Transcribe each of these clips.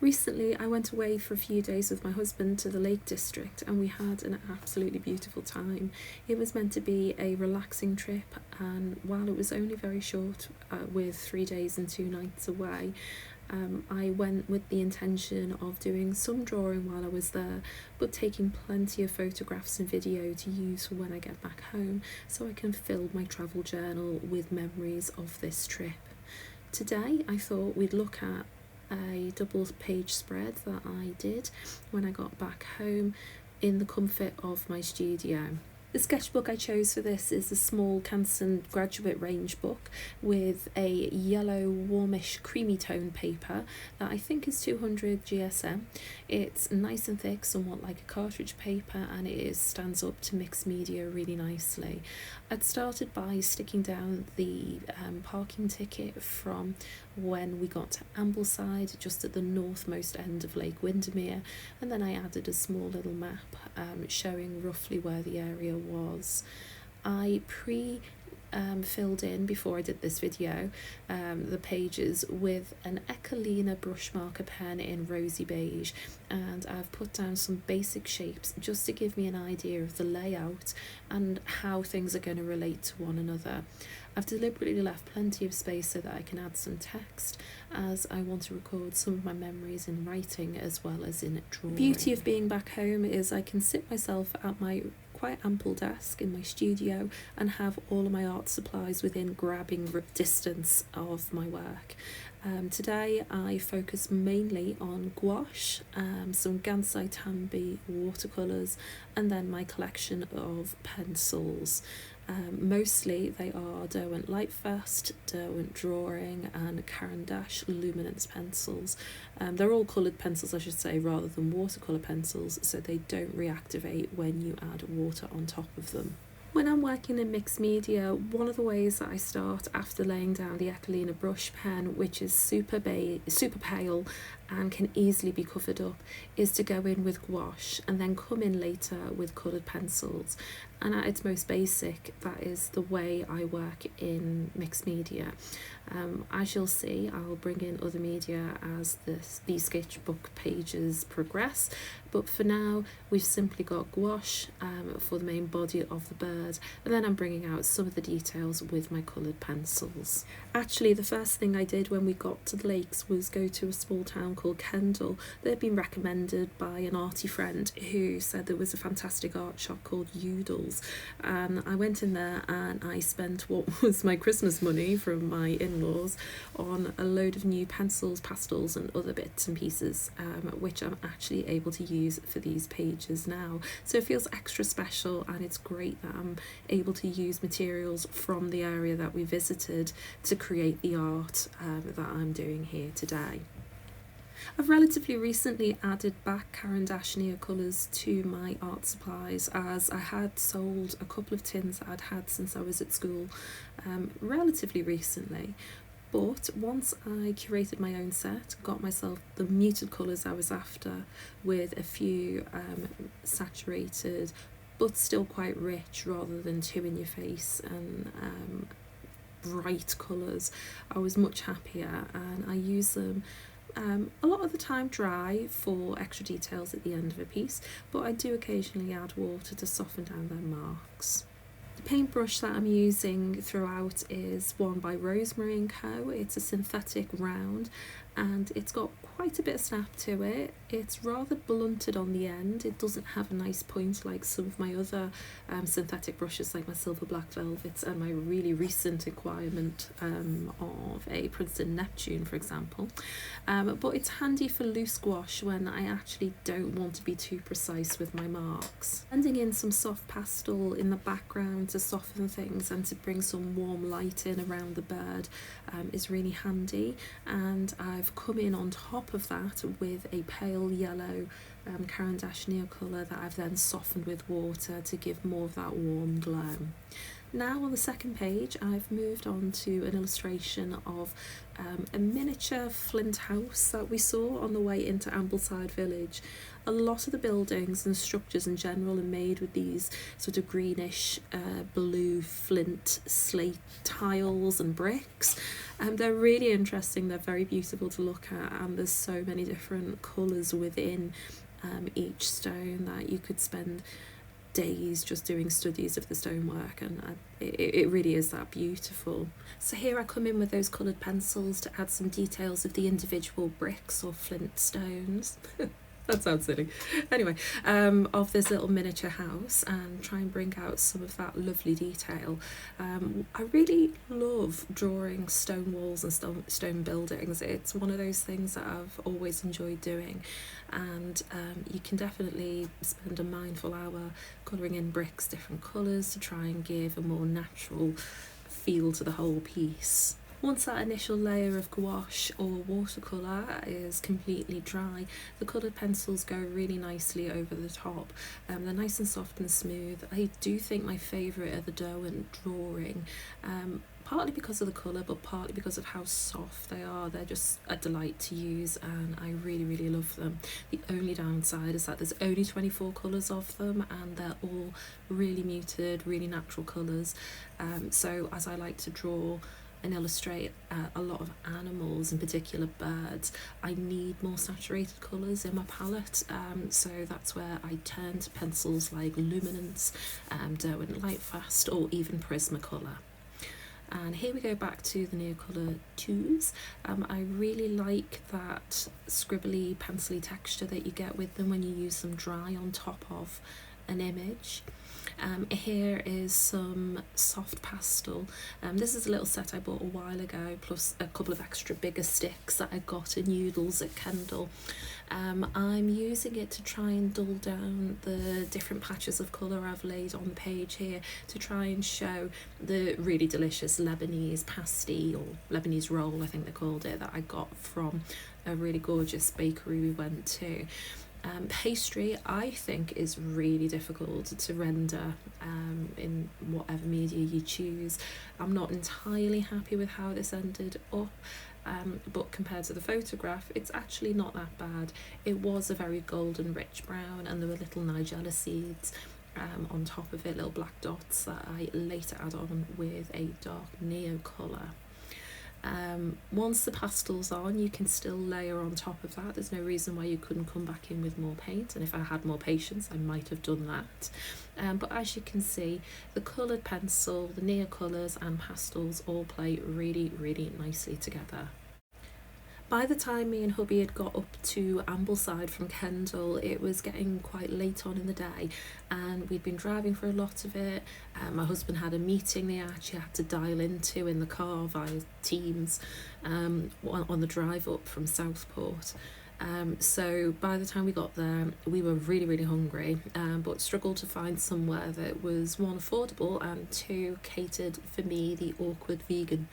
Recently I went away for a few days with my husband to the Lake District and we had an absolutely beautiful time. It was meant to be a relaxing trip, and while it was only very short, with 3 days and 2 nights away, I went with the intention of doing some drawing while I was there, but taking plenty of photographs and video to use for when I get back home, so I can fill my travel journal with memories of this trip. Today I thought we'd look at a double page spread that I did when I got back home in the comfort of my studio. The sketchbook I chose for this is a small Canson graduate range book with a yellow warmish creamy tone paper that I think is 200 GSM. It's nice and thick, somewhat like a cartridge paper, and it stands up to mixed media really nicely. I'd started by sticking down the parking ticket from when we got to Ambleside, just at the northmost end of Lake Windermere, and then I added a small little map showing roughly where the area was. I filled in, before I did this video, the pages with an Echelina brush marker pen in rosy beige, and I've put down some basic shapes just to give me an idea of the layout and how things are going to relate to one another. I've deliberately left plenty of space so that I can add some text, as I want to record some of my memories in writing as well as in drawing. The beauty of being back home is I can sit myself at my quite ample desk in my studio and have all of my art supplies within grabbing distance of my work. Today I focus mainly on gouache, some Gansai Tambi watercolours, and then my collection of pencils. Mostly they are Derwent Lightfast, Derwent Drawing and Caran d'Ache Luminance pencils. They're all coloured pencils, I should say, rather than watercolour pencils, so they don't reactivate when you add water on top of them. When I'm working in mixed media, one of the ways that I start after laying down the Echelina brush pen, which is super pale and can easily be covered up, is to go in with gouache and then come in later with coloured pencils. And at its most basic, that is the way I work in mixed media. As you'll see, I'll bring in other media as these sketchbook pages progress, but for now we've simply got gouache for the main body of the bird, and then I'm bringing out some of the details with my coloured pencils. Actually, the first thing I did when we got to the lakes was go to a small town called Kendal. They'd been recommended by an arty friend who said there was a fantastic art shop called Udall's. I went in there and I spent what was my Christmas money from my in-laws on a load of new pencils, pastels and other bits and pieces, which I'm actually able to use for these pages now. So it feels extra special, and it's great that I'm able to use materials from the area that we visited to create the art that I'm doing here today. I've relatively recently added back Caran d'Ache Neocolours to my art supplies, as I had sold a couple of tins that I'd had since I was at school relatively recently. But once I curated my own set, got myself the muted colours I was after with a few saturated but still quite rich rather than too in your face and bright colours, I was much happier, and I use them a lot of the time dry for extra details at the end of a piece, but I do occasionally add water to soften down their marks. The paintbrush that I'm using throughout is one by Rosemary & Co. It's a synthetic round and it's got quite a bit of snap to it. It's rather blunted on the end. It doesn't have a nice point like some of my other synthetic brushes, like my Silver Black Velvets and my really recent acquirement of a Princeton Neptune, for example. But it's handy for loose gouache when I actually don't want to be too precise with my marks. Blending in some soft pastel in the background to soften things and to bring some warm light in around the bird is really handy, and I've come in on top of that with a pale yellow Caran d'Ache Neocolour that I've then softened with water to give more of that warm glow. Now on the second page, I've moved on to an illustration of a miniature flint house that we saw on the way into Ambleside Village. A lot of the buildings and structures in general are made with these sort of greenish blue flint slate tiles and bricks. They're really interesting, they're very beautiful to look at, and there's so many different colours within each stone that you could spend days just doing studies of the stonework, and it really is that beautiful. So here I come in with those coloured pencils to add some details of the individual bricks or flint stones. That sounds silly. Anyway, of this little miniature house, and try and bring out some of that lovely detail. I really love drawing stone walls and stone buildings. It's one of those things that I've always enjoyed doing, and you can definitely spend a mindful hour colouring in bricks different colours to try and give a more natural feel to the whole piece. Once that initial layer of gouache or watercolour is completely dry, the coloured pencils go really nicely over the top. They're nice and soft and smooth. I do think my favourite are the Derwent drawing, partly because of the colour, but partly because of how soft they are. They're just a delight to use, and I really, really love them. The only downside is that there's only 24 colours of them, and they're all really muted, really natural colours. So as I like to draw and illustrate a lot of animals, in particular birds, I need more saturated colours in my palette, so that's where I turn to pencils like Luminance, Derwent Lightfast, or even Prismacolor. And here we go back to the Neocolor 2s. I really like that scribbly, pencily texture that you get with them when you use them dry on top of an image. Here is some soft pastel. This is a little set I bought a while ago, plus a couple of extra bigger sticks that I got in Noodles at Kendal. I'm using it to try and dull down the different patches of colour I've laid on the page here, to try and show the really delicious Lebanese pasty, or Lebanese roll I think they called it, that I got from a really gorgeous bakery we went to. Pastry, I think, is really difficult to render in whatever media you choose. I'm not entirely happy with how this ended up, but compared to the photograph, it's actually not that bad. It was a very golden rich brown, and there were little nigella seeds on top of it, little black dots that I later add on with a dark neo colour. Once the pastel's on, you can still layer on top of that. There's no reason why you couldn't come back in with more paint, and if I had more patience I might have done that. But as you can see, the coloured pencil, the near colours and pastels all play really, really nicely together. By the time me and hubby had got up to Ambleside from Kendal, it was getting quite late on in the day, and we'd been driving for a lot of it. My husband had a meeting they actually had to dial into in the car via Teams on the drive up from Southport. So by the time we got there, we were really, really hungry, but struggled to find somewhere that was, one, affordable, and two, catered for me, the awkward vegan.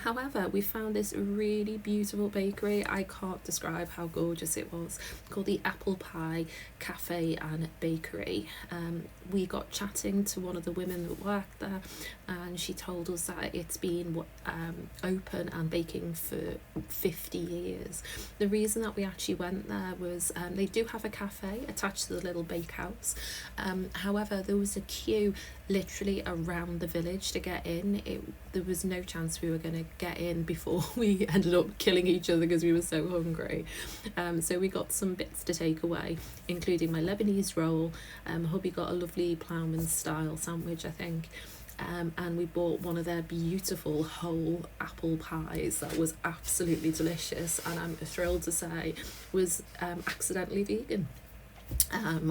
However, we found this really beautiful bakery. I can't describe how gorgeous it was, called the Apple Pie Cafe and Bakery. We got chatting to one of the women that worked there, and she told us that it's been open and baking for 50 years. The reason that we actually went there was they do have a cafe attached to the little bakehouse. However, there was a queue literally around the village to get in. There was no chance we were going to get in before we ended up killing each other because we were so hungry. So we got some bits to take away, including my Lebanese roll. Hubby got a lovely ploughman style sandwich, I think. And we bought one of their beautiful whole apple pies that was absolutely delicious, and I'm thrilled to say was accidentally vegan,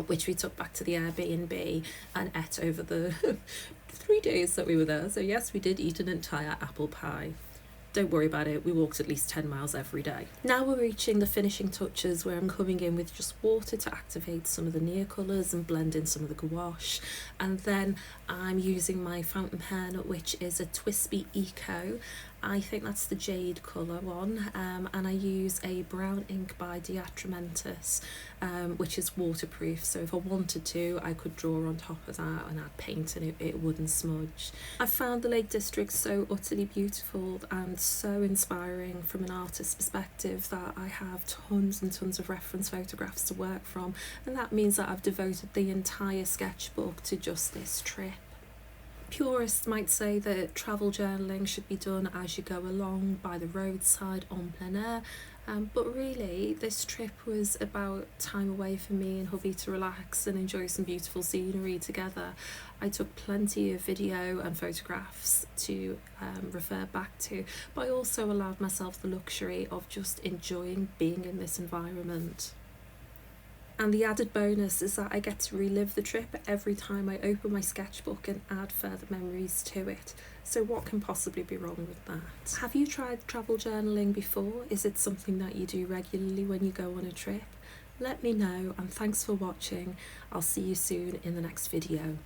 which we took back to the Airbnb and ate over the 3 days that we were there. So yes, we did eat an entire apple pie. Don't worry about it, we walked at least 10 miles every day. Now we're reaching the finishing touches, where I'm coming in with just water to activate some of the near colours and blend in some of the gouache, and then I'm using my fountain pen, which is a Twisby Eco, I think that's the jade colour one, and I use a brown ink by Diatramentus, which is waterproof, so if I wanted to I could draw on top of that and add paint and it wouldn't smudge. I found the Lake District so utterly beautiful and so inspiring from an artist's perspective that I have tons and tons of reference photographs to work from, and that means that I've devoted the entire sketchbook to just this trip. Purists might say that travel journaling should be done as you go along, by the roadside, en plein air, but really this trip was about time away for me and hubby to relax and enjoy some beautiful scenery together. I took plenty of video and photographs to refer back to, but I also allowed myself the luxury of just enjoying being in this environment. And the added bonus is that I get to relive the trip every time I open my sketchbook and add further memories to it. So what can possibly be wrong with that? Have you tried travel journaling before? Is it something that you do regularly when you go on a trip? Let me know, and thanks for watching. I'll see you soon in the next video.